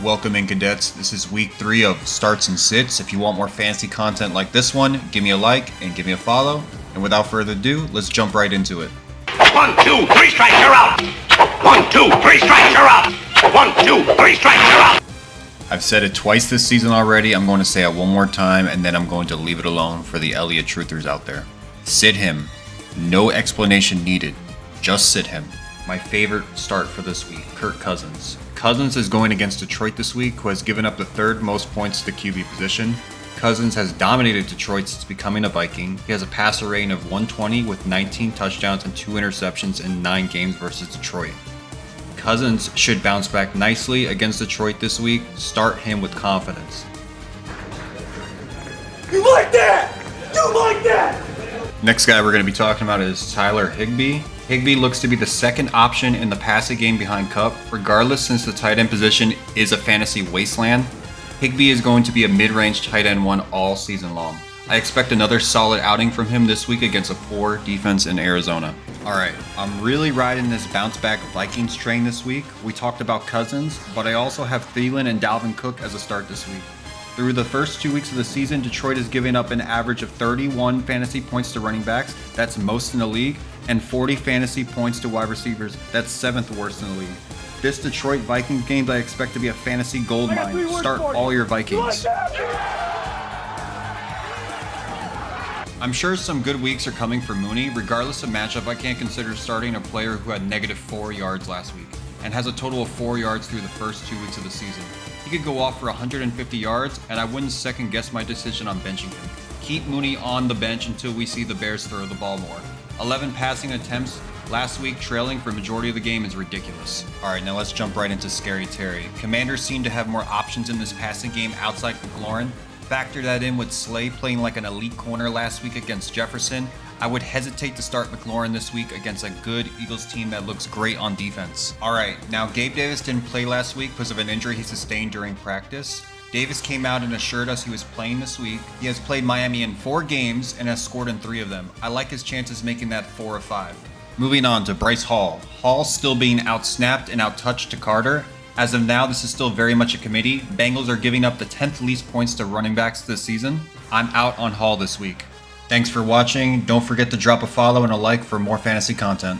Welcome in, cadets. This is week 3 of starts and sits. If you want more fancy content like this one, give me a like and give me a follow. And without further ado, let's jump right into it. 1, 2, 3 strikes, you're out. 1, 2, 3 strikes, you're out. 1, 2, 3 strikes, you're out. I've said it twice this season already. I'm going to say it one more time, and then I'm going to leave it alone for the Elliott truthers out there. Sit him. No explanation needed. Just sit him. My favorite start for this week, Kirk Cousins. Cousins is going against Detroit this week, who has given up the third most points to the QB position. Cousins has dominated Detroit since becoming a Viking. He has a passer rating of 120 with 19 touchdowns and 2 interceptions in 9 games versus Detroit. Cousins should bounce back nicely against Detroit this week. Start him with confidence. You like that? You like that? Next guy we're going to be talking about is Tyler Higbee. Higbee looks to be the second option in the passing game behind Kupp. Regardless, since the tight end position is a fantasy wasteland, Higbee is going to be a mid-range tight end one all season long. I expect another solid outing from him this week against a poor defense in Arizona. Alright, I'm really riding this bounce-back Vikings train this week. We talked about Cousins, but I also have Thielen and Dalvin Cook as a start this week. Through the first 2 weeks of the season, Detroit is giving up an average of 31 fantasy points to running backs. That's most in the league. And 40 fantasy points to wide receivers. That's 7th worst in the league. This Detroit Vikings game I expect to be a fantasy gold mine. Start all your Vikings. I'm sure some good weeks are coming for Mooney. Regardless of matchup, I can't consider starting a player who had -4 yards last week and has a total of 4 yards through the first 2 weeks of the season. He could go off for 150 yards, and I wouldn't second guess my decision on benching him. Keep Mooney on the bench until we see the Bears throw the ball more. 11 passing attempts last week, trailing for majority of the game is ridiculous. Alright, now let's jump right into Scary Terry. Commanders seem to have more options in this passing game outside McLaurin. Factor that in with Slay playing like an elite corner last week against Jefferson. I would hesitate to start McLaurin this week against a good Eagles team that looks great on defense. Alright, now Gabe Davis didn't play last week because of an injury he sustained during practice. Davis came out and assured us he was playing this week. He has played Miami in 4 games and has scored in 3 of them. I like his chances making that 4 of 5. Moving on to Bryce Hall. Hall still being outsnapped and outtouched to Carter. As of now, this is still very much a committee. Bengals are giving up the 10th least points to running backs this season. I'm out on Hall this week. Thanks for watching. Don't forget to drop a follow and a like for more fantasy content.